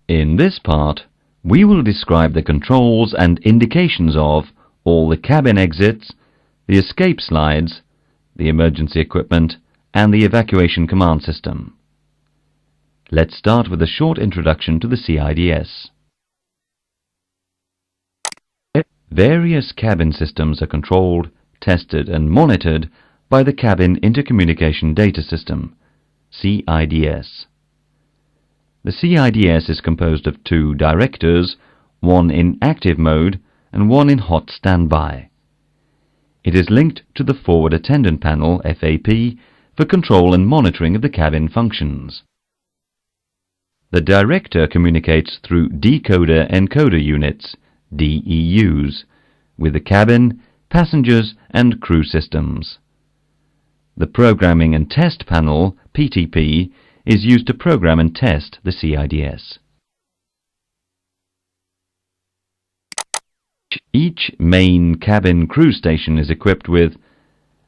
In this part, we will describe the controls and indications of all the cabin exits, the escape slides, the emergency equipment, and the evacuation command system. Let's start with a short introduction to the CIDS. Various cabin systems are controlled, tested and monitored by the Cabin Intercommunication Data System, CIDS. The CIDS is composed of two directors, one in active mode and one in hot standby. It is linked to the Forward Attendant Panel, FAP, for control and monitoring of the cabin functions. The director communicates through decoder-encoder units, DEUs, with the cabin, passengers and crew systems. The Programming and Test Panel, PTP, is used to program and test the CIDS. Each main cabin crew station is equipped with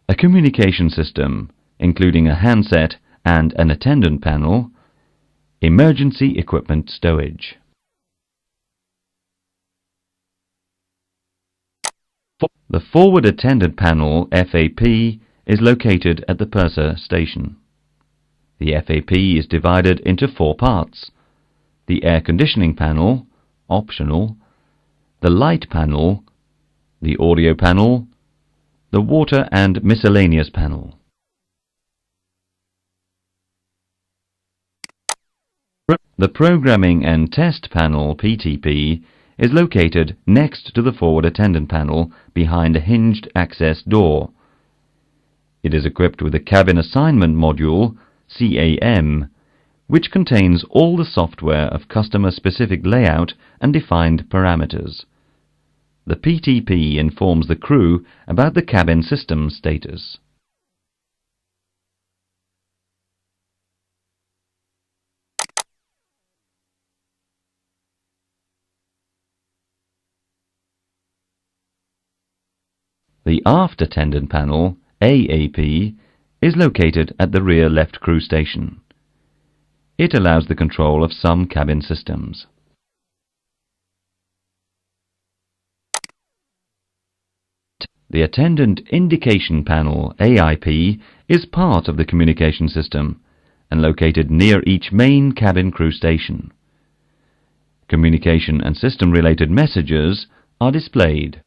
a communication system, including a handset and an attendant panel, emergency equipment stowage. The Forward Attendant Panel, FAP, is located at the purser station. The FAP is divided into four parts: the air conditioning panel, optional, the light panel, the audio panel, the water and miscellaneous panel. The Programming and Test Panel, PTP, is located next to the Forward Attendant Panel behind a hinged access door. It is equipped with a Cabin Assignment Module, CAM, which contains all the software of customer-specific layout and defined parameters. The PTP informs the crew about the cabin system status. The Aft Attendant Panel, AAP, is located at the rear left crew station. It allows the control of some cabin systems. The Attendant Indication Panel, AIP, is part of the communication system and located near each main cabin crew station. Communication and system-related messages are displayed.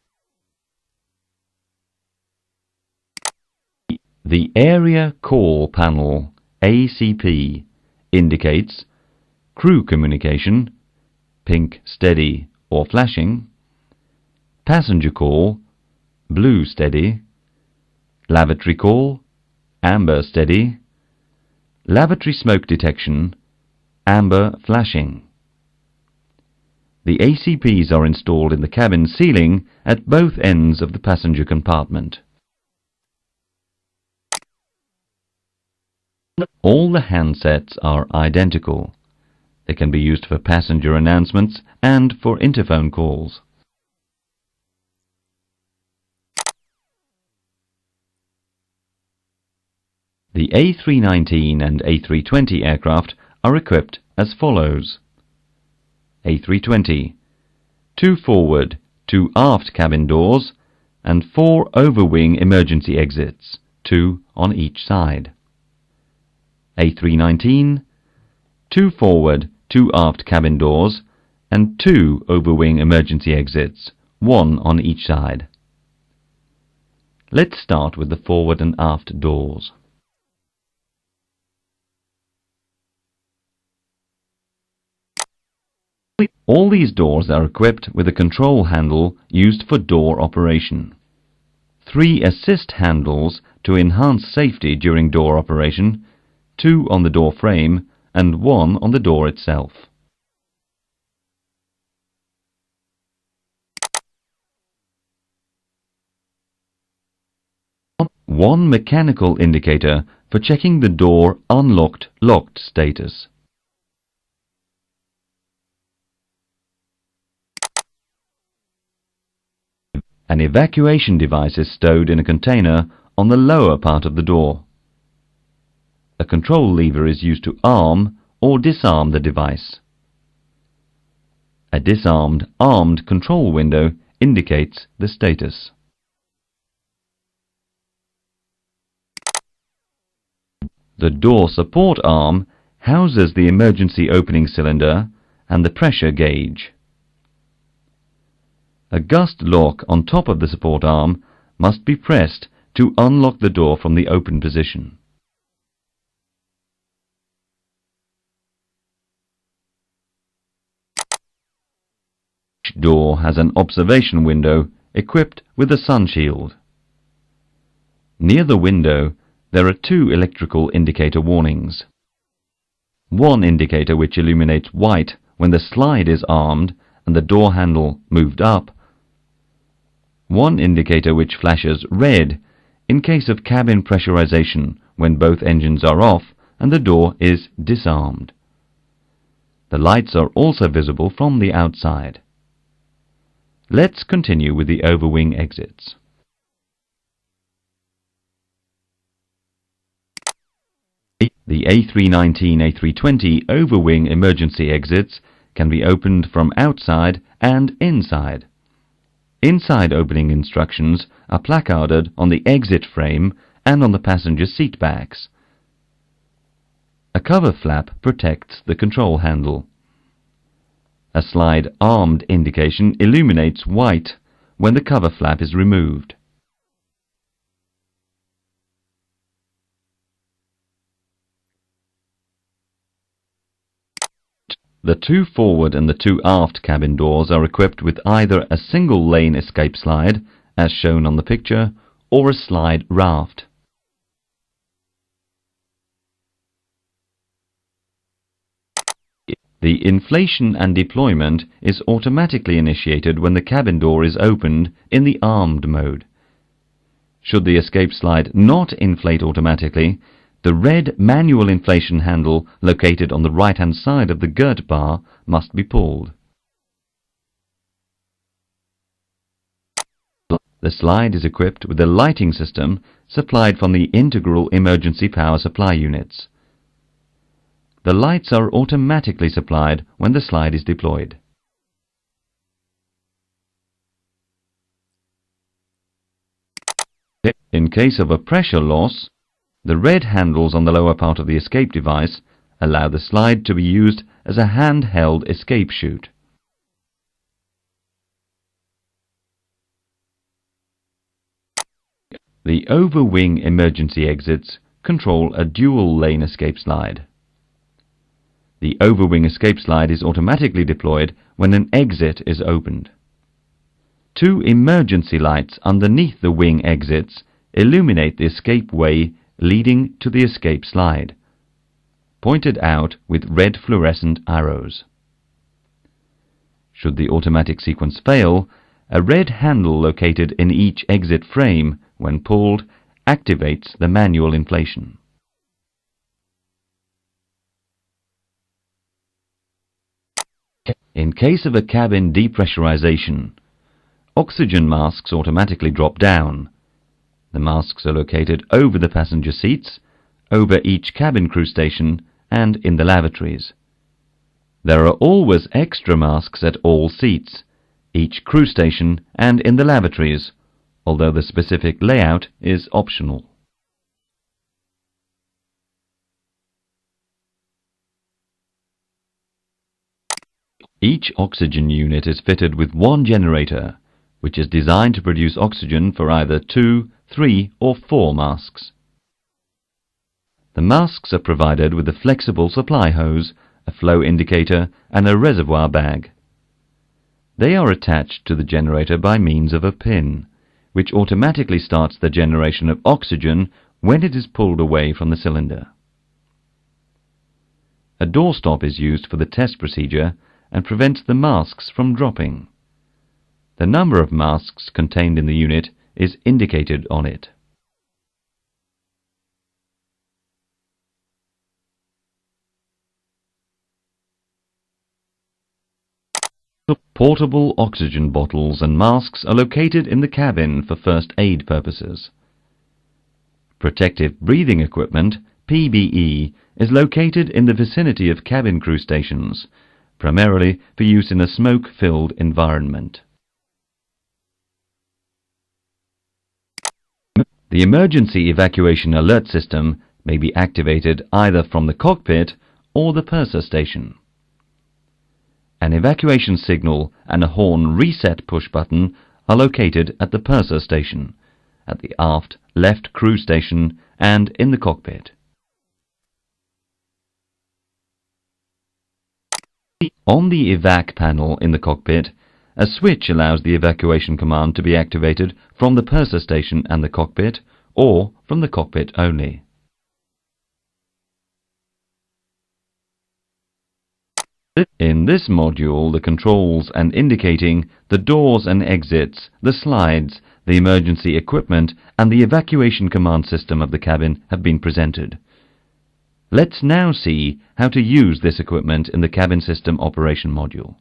The Area Call Panel, ACP, indicates crew communication, pink steady or flashing, passenger call, blue steady, lavatory call, amber steady, lavatory smoke detection, amber flashing. The ACPs are installed in the cabin ceiling at both ends of the passenger compartment. All the handsets are identical. They can be used for passenger announcements and for interphone calls. The A319 and A320 aircraft are equipped as follows. A320, 2 forward, 2 aft cabin doors and 4 overwing emergency exits, 2 on each side. A319, 2 forward, 2 aft cabin doors and 2 overwing emergency exits, 1 on each side. Let's start with the forward and aft doors. All these doors are equipped with a control handle used for door operation. 3 assist handles to enhance safety during door operation, 2 on the door frame and 1 on the door itself. One mechanical indicator for checking the door unlocked/locked status. An evacuation device is stowed in a container on the lower part of the door. A control lever is used to arm or disarm the device. A disarmed armed control window indicates the status. The door support arm houses the emergency opening cylinder and the pressure gauge. A gust lock on top of the support arm must be pressed to unlock the door from the open position. Each door has an observation window equipped with a sun shield. Near the window there are two electrical indicator warnings. One indicator which illuminates white when the slide is armed and the door handle moved up. One indicator which flashes red in case of cabin pressurization when both engines are off and the door is disarmed. The lights are also visible from the outside. Let's continue with the overwing exits. The A319-A320 overwing emergency exits can be opened from outside and inside. Inside opening instructions are placarded on the exit frame and on the passenger seat backs. A cover flap protects the control handle. A slide armed indication illuminates white when the cover flap is removed. The two forward and the two aft cabin doors are equipped with either a single lane escape slide, as shown on the picture, or a slide raft. The inflation and deployment is automatically initiated when the cabin door is opened in the armed mode. Should the escape slide not inflate automatically, the red manual inflation handle located on the right-hand side of the girt bar must be pulled. The slide is equipped with a lighting system supplied from the integral emergency power supply units. The lights are automatically supplied when the slide is deployed. In case of a pressure loss, the red handles on the lower part of the escape device allow the slide to be used as a handheld escape chute. The overwing emergency exits control a dual-lane escape slide. The overwing escape slide is automatically deployed when an exit is opened. Two emergency lights underneath the wing exits illuminate the escape way leading to the escape slide, pointed out with red fluorescent arrows. Should the automatic sequence fail, a red handle located in each exit frame, when pulled, activates the manual inflation. In case of a cabin depressurization, oxygen masks automatically drop down. The masks are located over the passenger seats, over each cabin crew station, and in the lavatories. There are always extra masks at all seats, each crew station, and in the lavatories, although the specific layout is optional. Each oxygen unit is fitted with one generator, which is designed to produce oxygen for either 2, 3 or 4 masks. The masks are provided with a flexible supply hose, a flow indicator and a reservoir bag. They are attached to the generator by means of a pin, which automatically starts the generation of oxygen when it is pulled away from the cylinder. A doorstop is used for the test procedure and prevents the masks from dropping. The number of masks contained in the unit is indicated on it. The portable oxygen bottles and masks are located in the cabin for first aid purposes. Protective breathing equipment, PBE, is located in the vicinity of cabin crew stations, primarily for use in a smoke-filled environment. The emergency evacuation alert system may be activated either from the cockpit or the purser station. An evacuation signal and a horn reset push button are located at the purser station, at the aft left crew station, and in the cockpit. On the evac panel in the cockpit, a switch allows the evacuation command to be activated from the purser station and the cockpit, or from the cockpit only. In this module, the controls and indicating the doors and exits, the slides, the emergency equipment, and the evacuation command system of the cabin have been presented. Let's now see how to use this equipment in the cabin system operation module.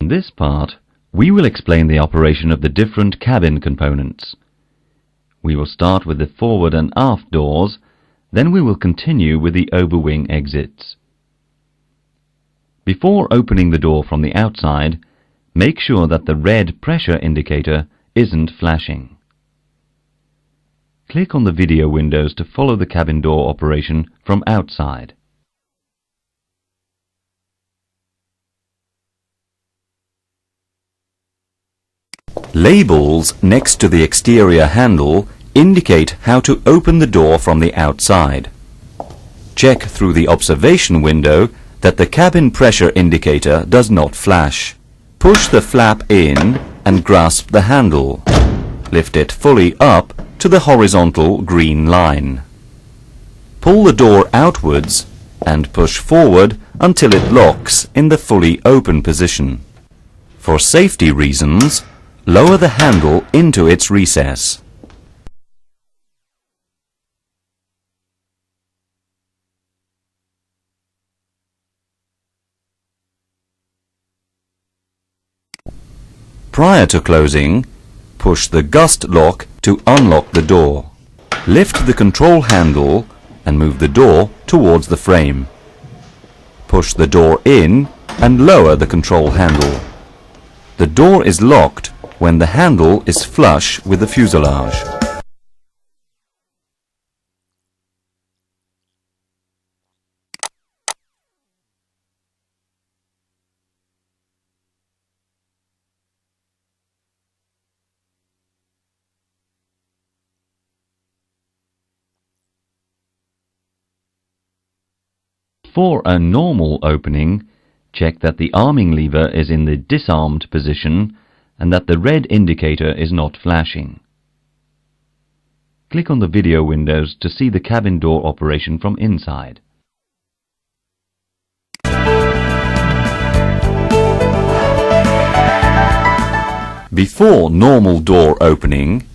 In this part, we will explain the operation of the different cabin components. We will start with the forward and aft doors, then we will continue with the overwing exits. Before opening the door from the outside, make sure that the red pressure indicator isn't flashing. Click on the video windows to follow the cabin door operation from outside. Labels next to the exterior handle indicate how to open the door from the outside. Check through the observation window that the cabin pressure indicator does not flash. Push the flap in and grasp the handle. Lift it fully up to the horizontal green line. Pull the door outwards and push forward until it locks in the fully open position. For safety reasons, lower the handle into its recess. Prior to closing, push the gust lock to unlock the door. Lift the control handle and move the door towards the frame. Push the door in and lower the control handle. The door is locked when the handle is flush with the fuselage. For a normal opening, check that the arming lever is in the disarmed position and that the red indicator is not flashing. Click on the video windows to see the cabin door operation from inside. Before normal door opening,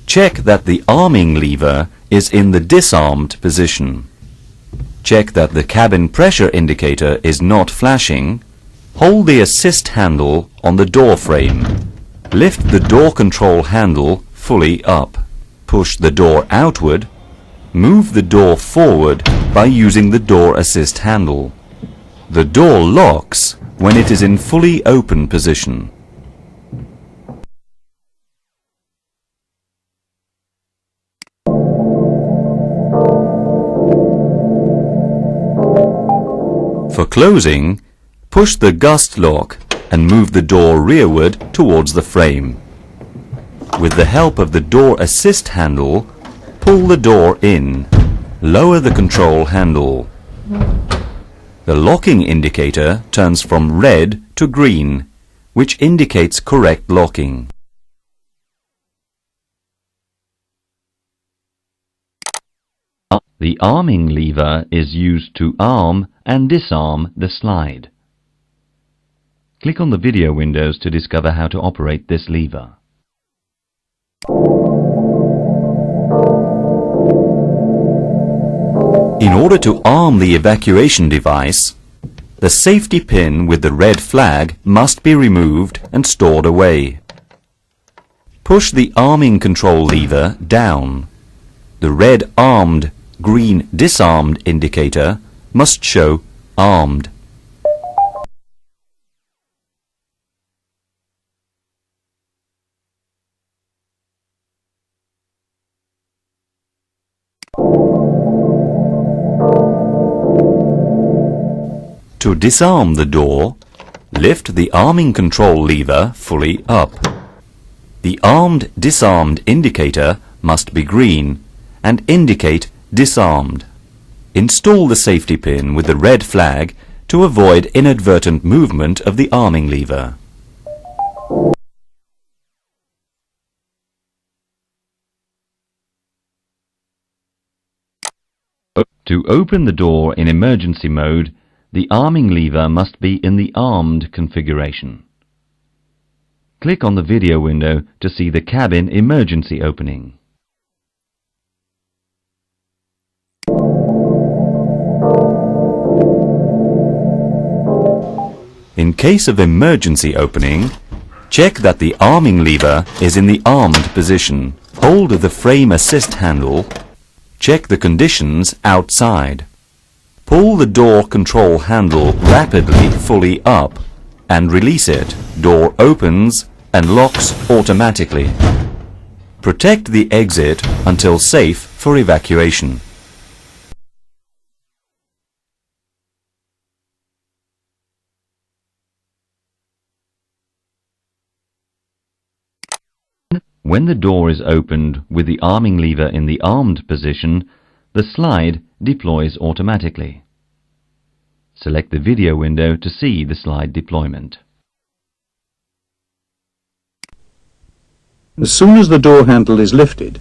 check that the arming lever is in the disarmed position. Check that the cabin pressure indicator is not flashing. Hold the assist handle on the door frame. Lift the door control handle fully up. Push the door outward. Move the door forward by using the door assist handle. The door locks when it is in fully open position. For closing, push the gust lock and move the door rearward towards the frame. With the help of the door assist handle, pull the door in. Lower the control handle. The locking indicator turns from red to green, which indicates correct locking. The arming lever is used to arm and disarm the slide. Click on the video windows to discover how to operate this lever. In order to arm the evacuation device, the safety pin with the red flag must be removed and stored away. Push the arming control lever down. The red armed, green disarmed indicator must show armed. To disarm the door, lift the arming control lever fully up. The armed disarmed indicator must be green and indicate disarmed. Install the safety pin with the red flag to avoid inadvertent movement of the arming lever. To open the door in emergency mode, the arming lever must be in the armed configuration. Click on the video window to see the cabin emergency opening. In case of emergency opening, check that the arming lever is in the armed position. Hold the frame assist handle. Check the conditions outside. Pull the door control handle rapidly fully up and release it. Door opens and locks automatically. Protect the exit until safe for evacuation. When the door is opened with the arming lever in the armed position, the slide deploys automatically. Select the video window to see the slide deployment. As soon as the door handle is lifted,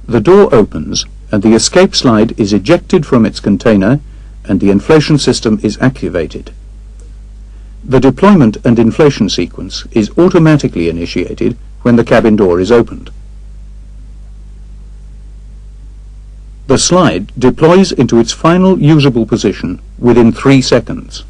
the door opens and the escape slide is ejected from its container and the inflation system is activated. The deployment and inflation sequence is automatically initiated when the cabin door is opened. The slide deploys into its final usable position within 3 seconds.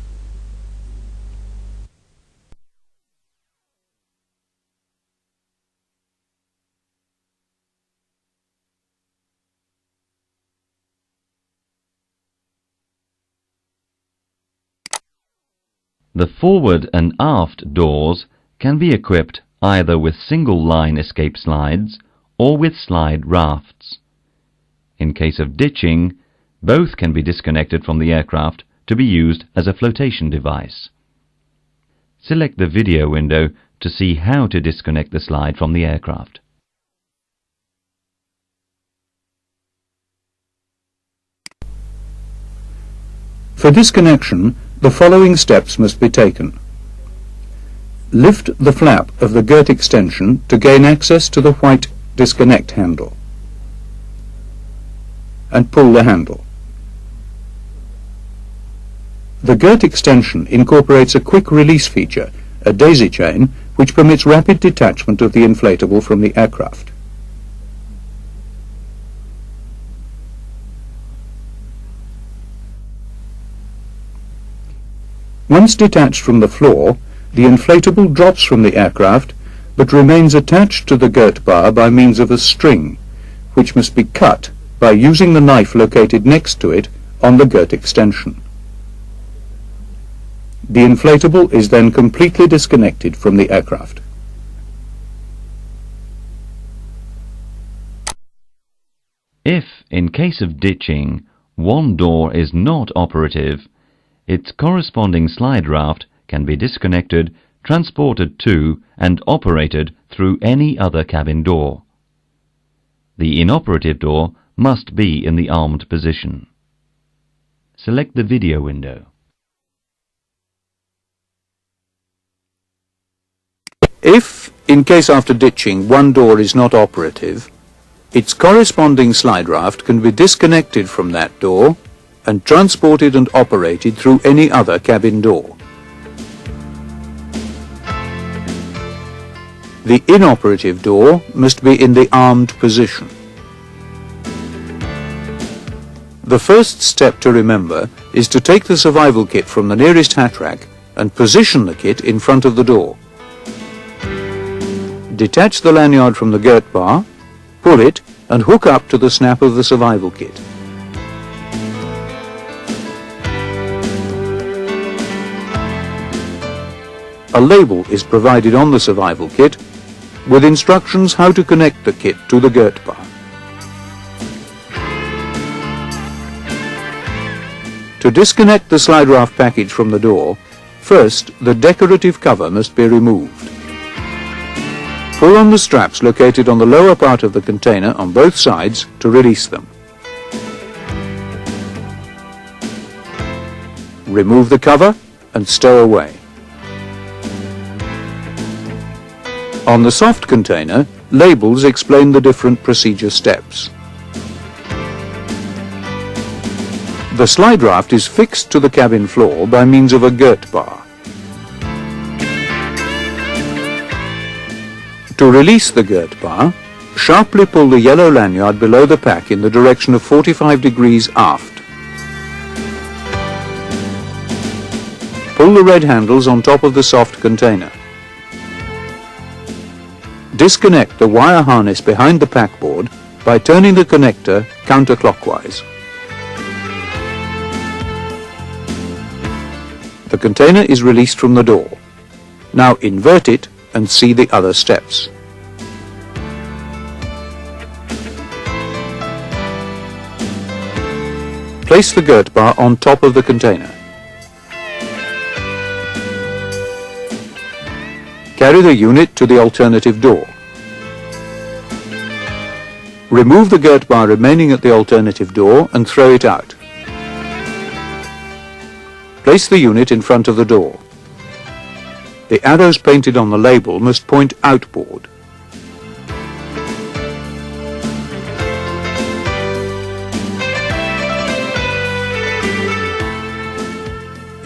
The forward and aft doors can be equipped either with single-line escape slides or with slide rafts. In case of ditching, both can be disconnected from the aircraft to be used as a flotation device. Select the video window to see how to disconnect the slide from the aircraft. For disconnection, the following steps must be taken. Lift the flap of the girt extension to gain access to the white disconnect handle and pull the handle. The girt extension incorporates a quick release feature, a daisy chain, which permits rapid detachment of the inflatable from the aircraft. Once detached from the floor, the inflatable drops from the aircraft but remains attached to the girt bar by means of a string, which must be cut by using the knife located next to it on the girt extension. The inflatable is then completely disconnected from the aircraft. If, in case of ditching, one door is not operative, its corresponding slide raft can be disconnected, transported to and operated through any other cabin door. The inoperative door must be in the armed position. Select the video window. If, in case after ditching, one door is not operative, its corresponding slide raft can be disconnected from that door and transported and operated through any other cabin door. The inoperative door must be in the armed position. The first step to remember is to take the survival kit from the nearest hat rack and position the kit in front of the door. Detach the lanyard from the girt bar, pull it and hook up to the snap of the survival kit. A label is provided on the survival kit with instructions how to connect the kit to the girt bar. To disconnect the slide raft package from the door, first the decorative cover must be removed. Pull on the straps located on the lower part of the container on both sides to release them. Remove the cover and stow away. On the soft container, labels explain the different procedure steps. The slide raft is fixed to the cabin floor by means of a girt bar. To release the girt bar, sharply pull the yellow lanyard below the pack in the direction of 45 degrees aft. Pull the red handles on top of the soft container. Disconnect the wire harness behind the packboard by turning the connector counterclockwise. The container is released from the door. Now invert it and see the other steps. Place the girt bar on top of the container. Carry the unit to the alternative door. Remove the girt bar remaining at the alternative door and throw it out. Place the unit in front of the door. The arrows painted on the label must point outboard.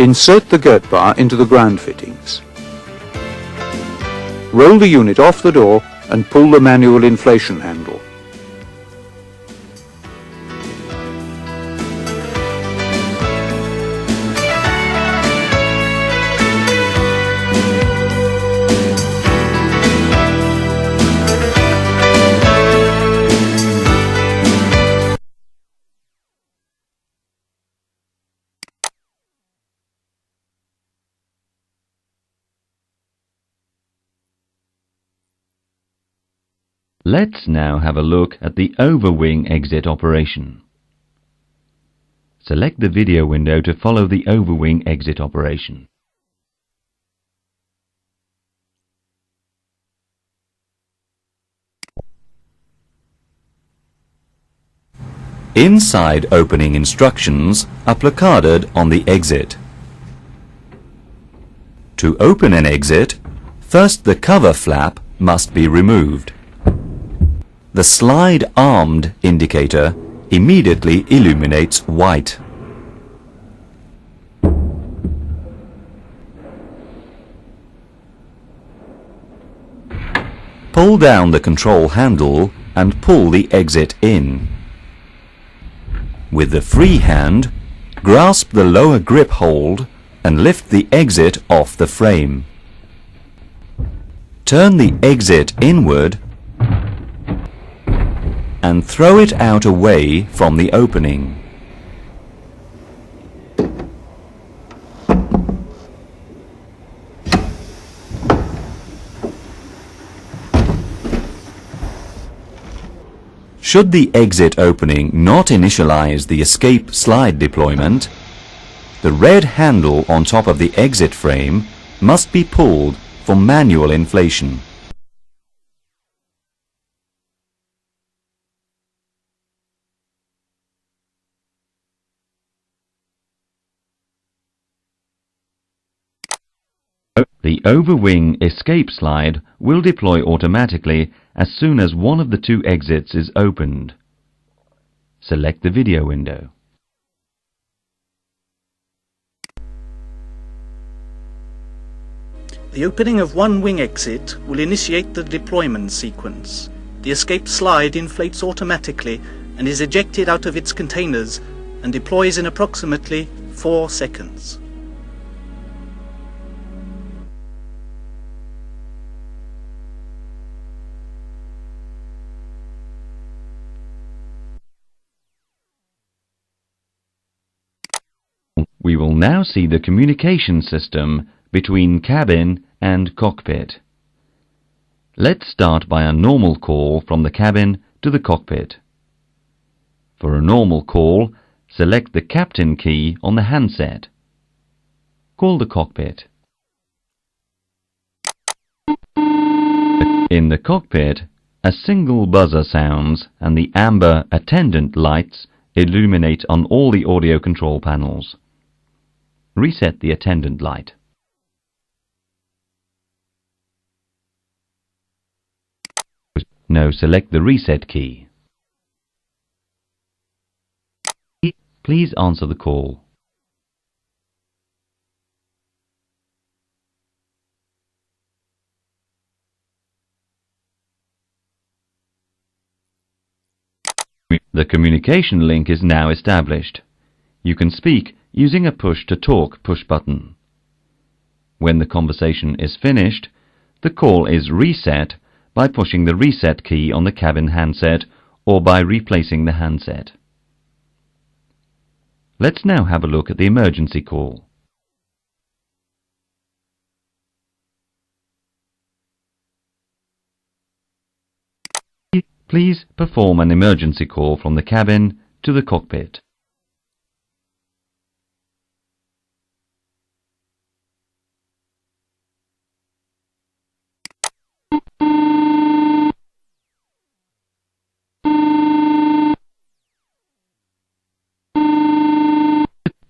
Insert the girt bar into the ground fittings. Roll the unit off the door and pull the manual inflation handle. Let's now have a look at the overwing exit operation. Select the video window to follow the overwing exit operation. Inside opening instructions are placarded on the exit. To open an exit, first the cover flap must be removed. The slide armed indicator immediately illuminates white. Pull down the control handle and pull the exit in. With the free hand, grasp the lower grip hold and lift the exit off the frame. Turn the exit inward and throw it out away from the opening. Should the exit opening not initialize the escape slide deployment, the red handle on top of the exit frame must be pulled for manual inflation. The overwing escape slide will deploy automatically as soon as one of the two exits is opened. Select the video window. The opening of one wing exit will initiate the deployment sequence. The escape slide inflates automatically and is ejected out of its containers and deploys in approximately 4 seconds. We will now see the communication system between cabin and cockpit. Let's start by a normal call from the cabin to the cockpit. For a normal call, select the captain key on the handset. Call the cockpit. In the cockpit, a single buzzer sounds and the amber attendant lights illuminate on all the audio control panels. Reset the attendant light. Now select the reset key. Please answer the call. The communication link is now established. You can speak using a push-to-talk push button. When the conversation is finished, the call is reset by pushing the reset key on the cabin handset or by replacing the handset. Let's now have a look at the emergency call. Please perform an emergency call from the cabin to the cockpit.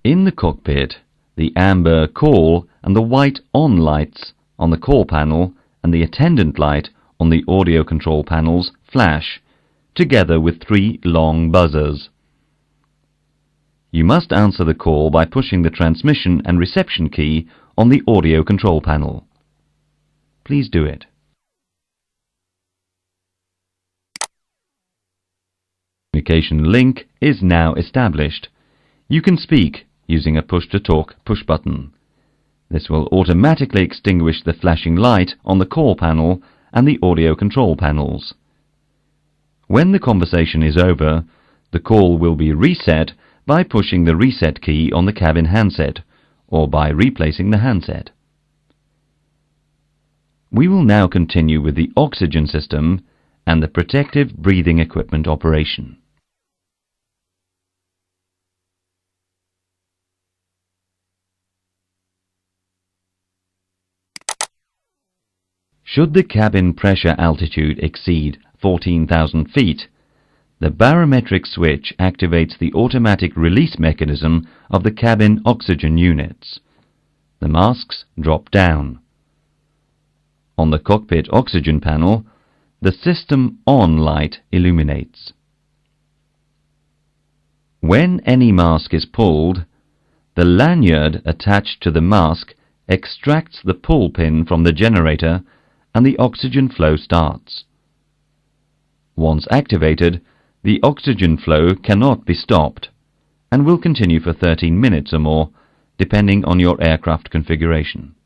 In the cockpit, the amber call and the white on lights on the call panel and the attendant light on the audio control panels flash, together with 3 long buzzers. You must answer the call by pushing the transmission and reception key on the audio control panel. Please do it. Communication link is now established. You can speak using a push-to-talk push button. This will automatically extinguish the flashing light on the call panel and the audio control panels. When the conversation is over, the call will be reset by pushing the reset key on the cabin handset or by replacing the handset. We will now continue with the oxygen system and the protective breathing equipment operation. Should the cabin pressure altitude exceed 14,000 feet, the barometric switch activates the automatic release mechanism of the cabin oxygen units. The masks drop down. On the cockpit oxygen panel, the System On light illuminates. When any mask is pulled, the lanyard attached to the mask extracts the pull pin from the generator and the oxygen flow starts. Once activated, the oxygen flow cannot be stopped and will continue for 13 minutes or more, depending on your aircraft configuration.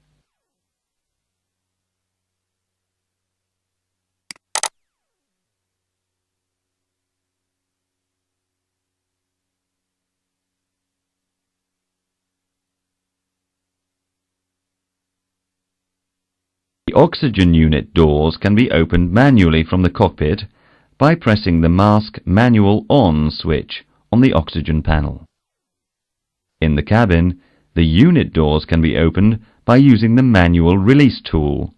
The oxygen unit doors can be opened manually from the cockpit by pressing the mask manual on switch on the oxygen panel. In the cabin, the unit doors can be opened by using the manual release tool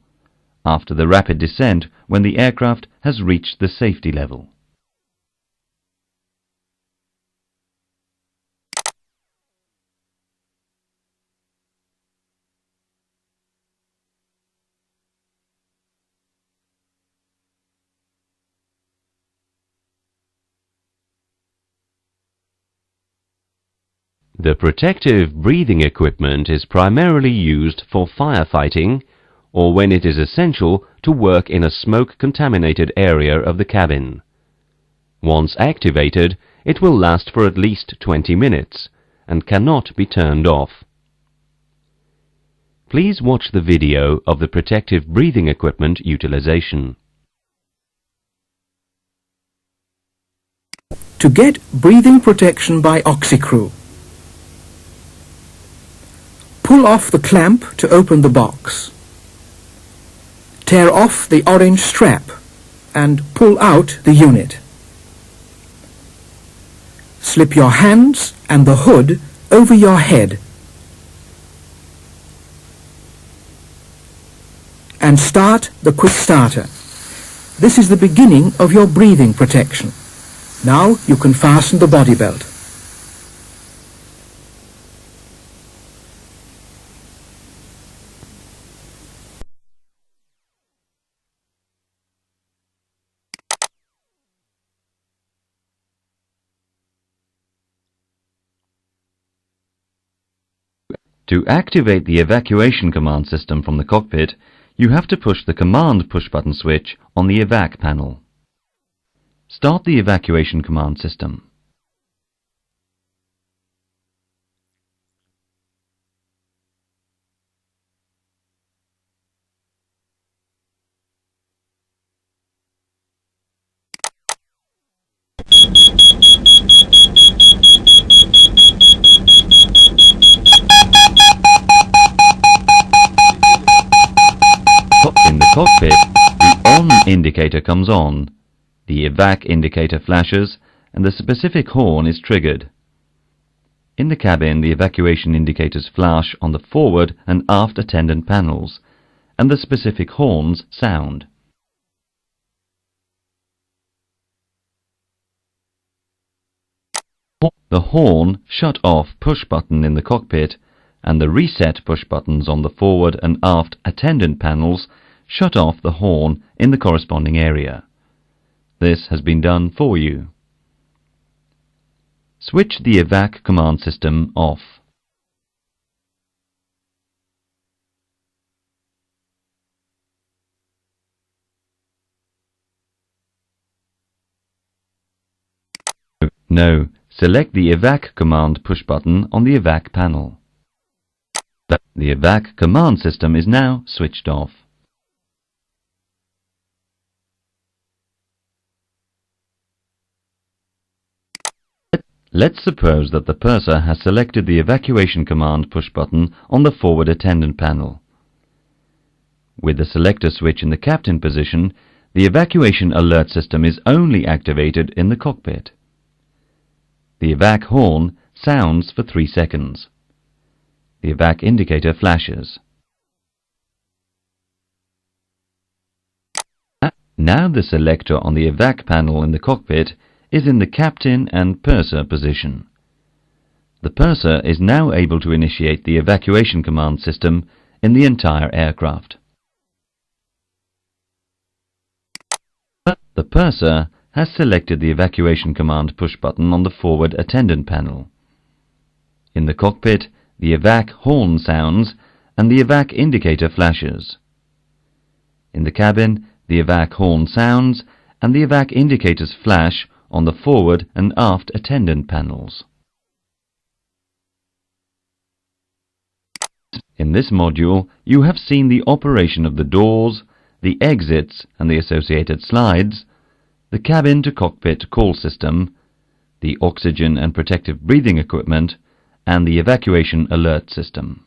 after the rapid descent when the aircraft has reached the safety level. The protective breathing equipment is primarily used for firefighting or when it is essential to work in a smoke-contaminated area of the cabin. Once activated, it will last for at least 20 minutes and cannot be turned off. Please watch the video of the protective breathing equipment utilization. To get breathing protection by Oxycrew, pull off the clamp to open the box. Tear off the orange strap and pull out the unit. Slip your hands and the hood over your head and start the quick starter. This is the beginning of your breathing protection. Now you can fasten the body belt. To activate the evacuation command system from the cockpit, you have to push the command push-button switch on the evac panel. Start the evacuation command system. In the cockpit, the on indicator comes on, the evac indicator flashes, and the specific horn is triggered. In the cabin, the evacuation indicators flash on the forward and aft attendant panels, and the specific horns sound. The horn shut-off push button in the cockpit and the reset push buttons on the forward and aft attendant panels shut off the horn in the corresponding area. This has been done for you. Switch the evac command system off. No, select the evac command push button on the evac panel. The evac command system is now switched off. Let's suppose that the purser has selected the evacuation command push button on the forward attendant panel. With the selector switch in the captain position, the evacuation alert system is only activated in the cockpit. The evac horn sounds for 3 seconds. The evac indicator flashes. Now the selector on the evac panel in the cockpit is in the captain and purser position. The purser is now able to initiate the evacuation command system in the entire aircraft. The purser has selected the evacuation command push button on the forward attendant panel. In the cockpit, the evac horn sounds and the evac indicator flashes. In the cabin, the evac horn sounds and the evac indicators flash on the forward and aft attendant panels. In this module, you have seen the operation of the doors, the exits and the associated slides, the cabin-to-cockpit call system, the oxygen and protective breathing equipment, and the evacuation alert system.